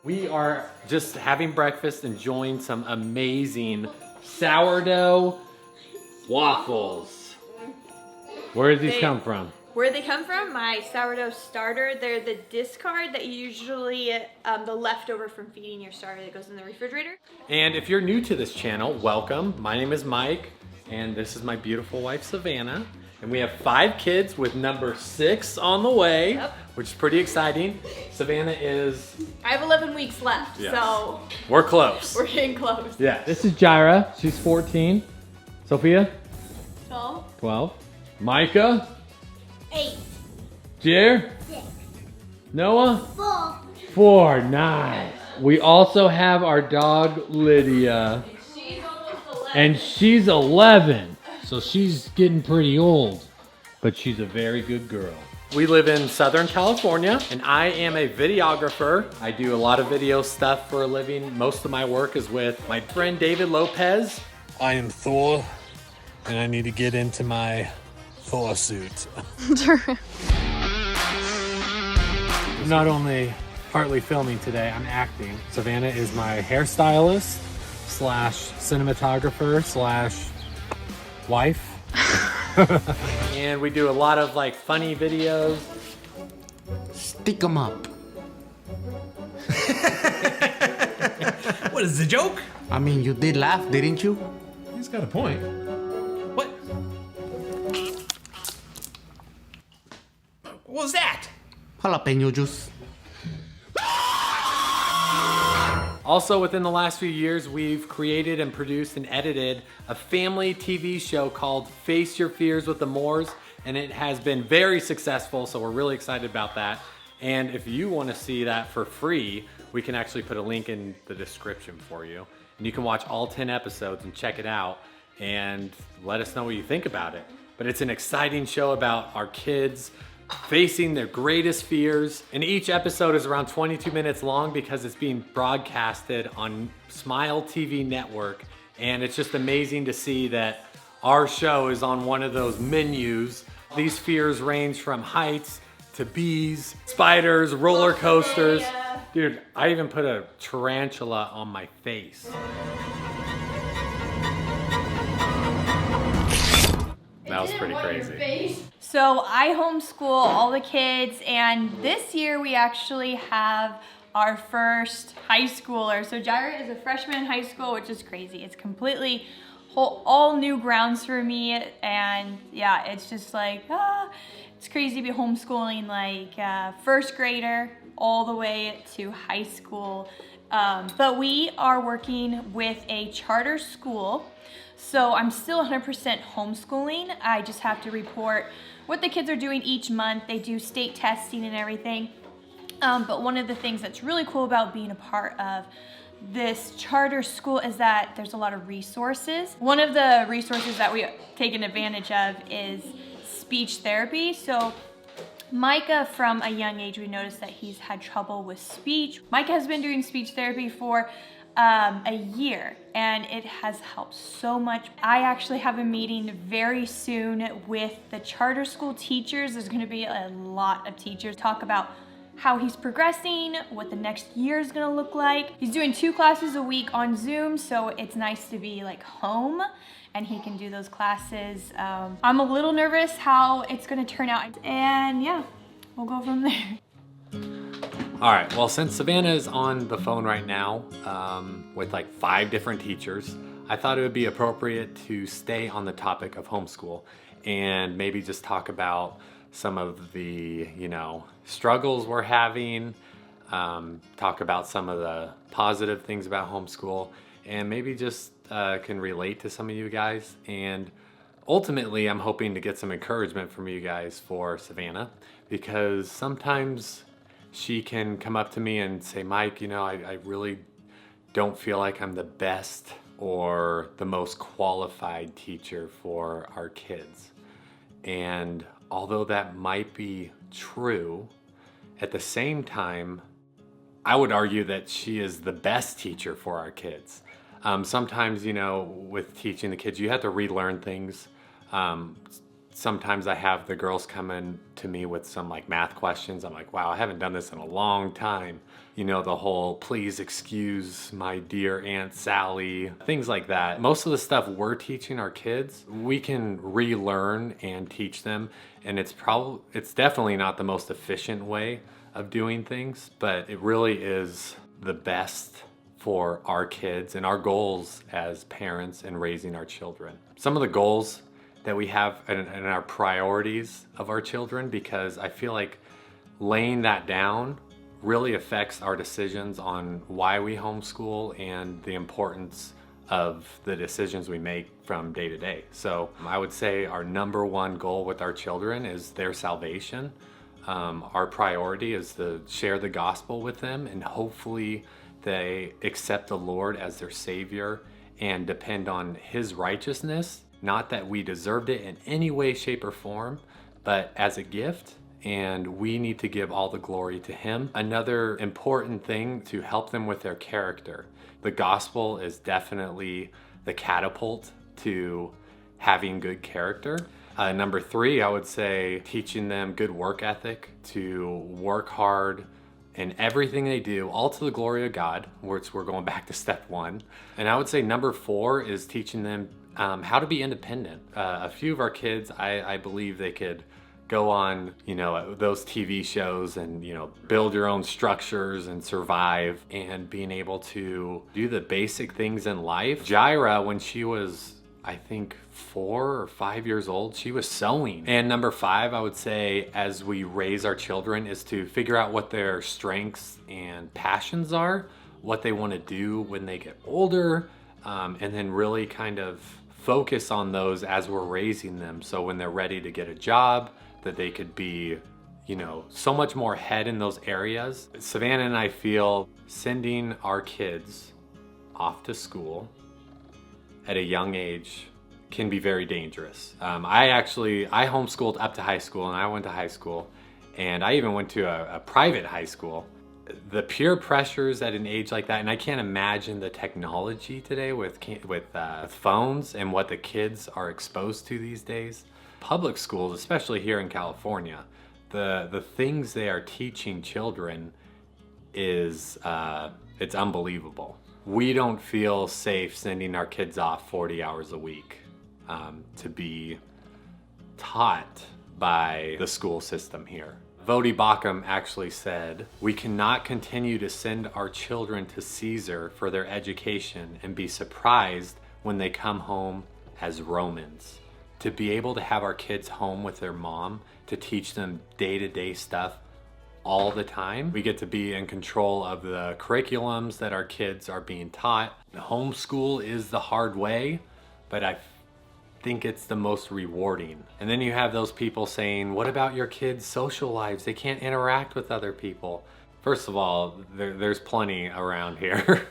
We are just having breakfast, enjoying some amazing sourdough waffles. Where did these come from? Where they come from? My sourdough starter. They're the discard that you usually, the leftover from feeding your starter that goes in the refrigerator. And if you're new to this channel, welcome. My name is Mike, and this is my beautiful wife, Savannah. And we have 5 kids with number 6 on the way, which is pretty exciting. Savannah is... I have 11 weeks left, so... We're close. We're getting close. Yeah. This is Jirah. She's 14. Sophia? 12. 12. Micah? 8. Jer? 6. Noah? 4. 4. Nice. We also have our dog, Lydia. She's almost 11. And she's 11. So she's getting pretty old, but she's a very good girl. We live in Southern California, and I am a videographer. I do a lot of video stuff for a living. Most of my work is with my friend David Lopez. I am Thor, and I need to get into my Thor suit. I'm not only partly filming today, I'm acting. Savannah is my hairstylist slash cinematographer slash wife. And we do a lot of like funny videos. Stick 'em up. What is the joke? I mean, you did laugh, didn't you? He's got a point. What? What was that? Jalapeno juice. Also, within the last few years, we've created and produced and edited a family TV show called Face Your Fears with the Moors, and it has been very successful, so we're really excited about that. And if you want to see that for free, we can actually put a link in the description for you. And you can watch all 10 episodes and check it out and let us know what you think about it. But it's an exciting show about our kids facing their greatest fears, and each episode is around 22 minutes long because it's being broadcasted on Smile TV network, and it's just amazing to see that our show is on one of those menus. These fears range from heights to bees, spiders, roller coasters. Dude, I even put a tarantula on my face. That was pretty crazy. So I homeschool all the kids, and this year we actually have our first high schooler. So Jirah is a freshman in high school, which is crazy. It's completely all new grounds for me, and yeah, it's just like, it's crazy to be homeschooling like first grader all the way to high school. But we are working with a charter school, so I'm still 100% homeschooling. I just have to report what the kids are doing each month. They do state testing and everything. But one of the things that's really cool about being a part of this charter school is that there's a lot of resources. One of the resources that we taken advantage of is speech therapy. So Micah, from a young age, we noticed that he's had trouble with speech. Micah has been doing speech therapy for a year, and it has helped so much. I actually have a meeting very soon with the charter school teachers. There's gonna be a lot of teachers talk about how he's progressing, what the next year is gonna look like. He's doing 2 classes a week on Zoom, so it's nice to be like home and he can do those classes. I'm a little nervous how it's gonna turn out, and yeah, we'll go from there. All right, well, since Savannah is on the phone right now with like 5 different teachers, I thought it would be appropriate to stay on the topic of homeschool and maybe just talk about some of the, struggles we're having, talk about some of the positive things about homeschool, and maybe just can relate to some of you guys. And ultimately, I'm hoping to get some encouragement from you guys for Savannah, because sometimes she can come up to me and say, Mike, I really don't feel like I'm the best or the most qualified teacher for our kids. And although that might be true, at the same time, I would argue that she is the best teacher for our kids. Sometimes, with teaching the kids, you have to relearn things. Sometimes I have the girls come in to me with some like math questions. I'm like, wow, I haven't done this in a long time. The whole, please excuse my dear Aunt Sally, things like that. Most of the stuff we're teaching our kids, we can relearn and teach them. And it's definitely not the most efficient way of doing things, but it really is the best for our kids and our goals as parents and raising our children. Some of the goals that we have and our priorities of our children, because I feel like laying that down really affects our decisions on why we homeschool and the importance of the decisions we make from day to day. So I would say our number one goal with our children is their salvation. Our priority is to share the gospel with them, and hopefully they accept the Lord as their Savior and depend on His righteousness. Not that we deserved it in any way, shape, or form, but as a gift, and we need to give all the glory to Him. Another important thing to help them with their character. The gospel is definitely the catapult to having good character. Number 3, I would say teaching them good work ethic, to work hard in everything they do, all to the glory of God, which we're going back to step 1. And I would say number 4 is teaching them how to be independent. A few of our kids, I believe they could go on, those TV shows and, build your own structures and survive, and being able to do the basic things in life. Jirah, when she was, I think 4 or 5 years old, she was sewing. And number 5, I would say, as we raise our children, is to figure out what their strengths and passions are, what they want to do when they get older, and then really kind of focus on those as we're raising them. So when they're ready to get a job, that they could be, so much more ahead in those areas. Savannah and I feel sending our kids off to school at a young age can be very dangerous. I homeschooled up to high school, and I went to high school, and I even went to a private high school. The peer pressures at an age like that, and I can't imagine the technology today with phones and what the kids are exposed to these days. Public schools, especially here in California, the things they are teaching children is it's unbelievable. We don't feel safe sending our kids off 40 hours a week to be taught by the school system here. Vodi Bakum actually said, "We cannot continue to send our children to Caesar for their education and be surprised when they come home as Romans." To be able to have our kids home with their mom to teach them day-to-day stuff all the time. We get to be in control of the curriculums that our kids are being taught. Homeschool is the hard way, but I think it's the most rewarding. And then you have those people saying, what about your kids' social lives? They can't interact with other people. First of all, there's plenty around here.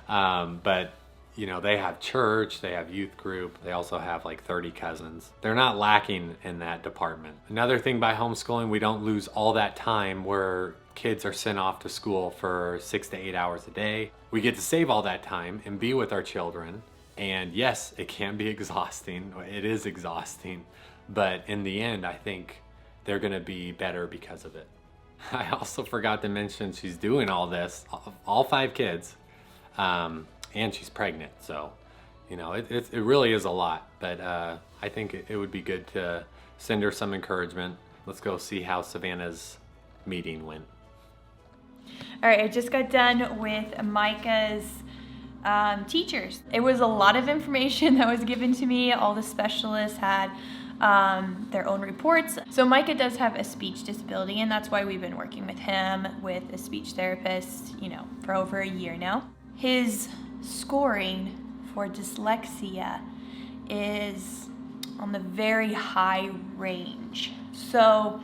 But they have church, they have youth group, they also have like 30 cousins. They're not lacking in that department. Another thing by homeschooling, we don't lose all that time where kids are sent off to school for 6 to 8 hours a day. We get to save all that time and be with our children. And yes, it can be exhausting. It is exhausting. But in the end, I think they're gonna be better because of it. I also forgot to mention she's doing all this, all 5 kids. And she's pregnant, so it really is a lot, but I think it would be good to send her some encouragement. Let's go see how Savannah's meeting went. All right, I just got done with Micah's teachers. It was a lot of information that was given to me. All the specialists had their own reports. So Micah does have a speech disability, and that's why we've been working with him, with a speech therapist, for over a year now. His scoring for dyslexia is on the very high range. So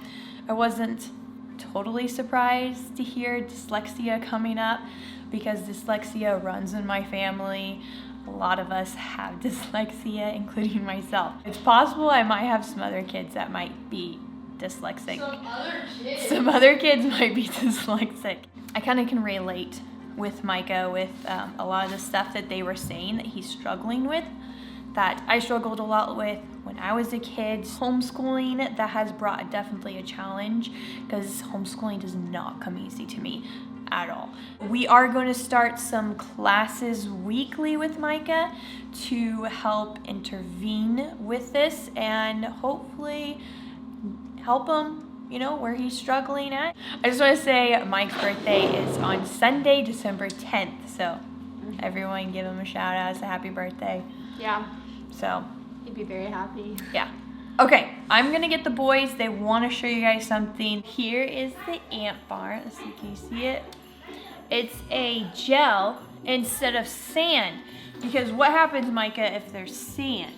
I wasn't totally surprised to hear dyslexia coming up because dyslexia runs in my family. A lot of us have dyslexia, including myself. It's possible I might have some other kids that might be dyslexic. Some other kids might be dyslexic. I kind of can relate with Micah with a lot of the stuff that they were saying that he's struggling with, that I struggled a lot with when I was a kid. Homeschooling, that has brought definitely a challenge because homeschooling does not come easy to me at all. We are going to start some classes weekly with Micah to help intervene with this and hopefully help him, you know, where he's struggling at. I just want to say Mike's birthday is on Sunday, December 10th. So everyone give him a shout out. It's a happy birthday. Yeah, So he'd be very happy. yeah. Okay, I'm gonna get the boys. They want to show you guys something. Here is the ant farm. Let's see, can you see it? It's a gel instead of sand. Because what happens, Micah, if there's sand?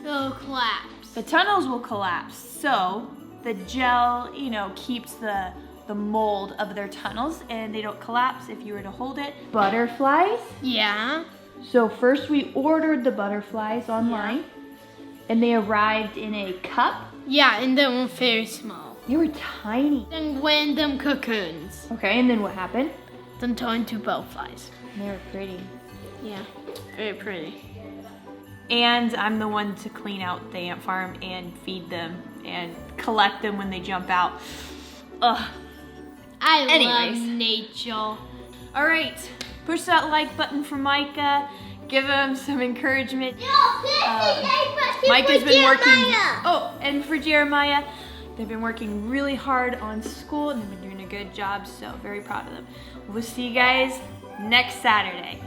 It'll collapse. The tunnels will collapse. So the gel, you know, keeps the mold of their tunnels and they don't collapse if you were to hold it. Butterflies. Yeah. So first we ordered the butterflies online and they arrived in a cup. Yeah, and they were very small. They were tiny. Then random cocoons. Okay, and then what happened? Then turned to butterflies. They were pretty. Yeah, very pretty. And I'm the one to clean out the ant farm and feed them and collect them when they jump out. Ugh. I Anyways. love nature. All right, push that like button for Micah. Give him some encouragement. Micah's been working. Oh, and for Jeremiah, they've been working really hard on school and they've been doing a good job. So very proud of them. We'll see you guys next Saturday.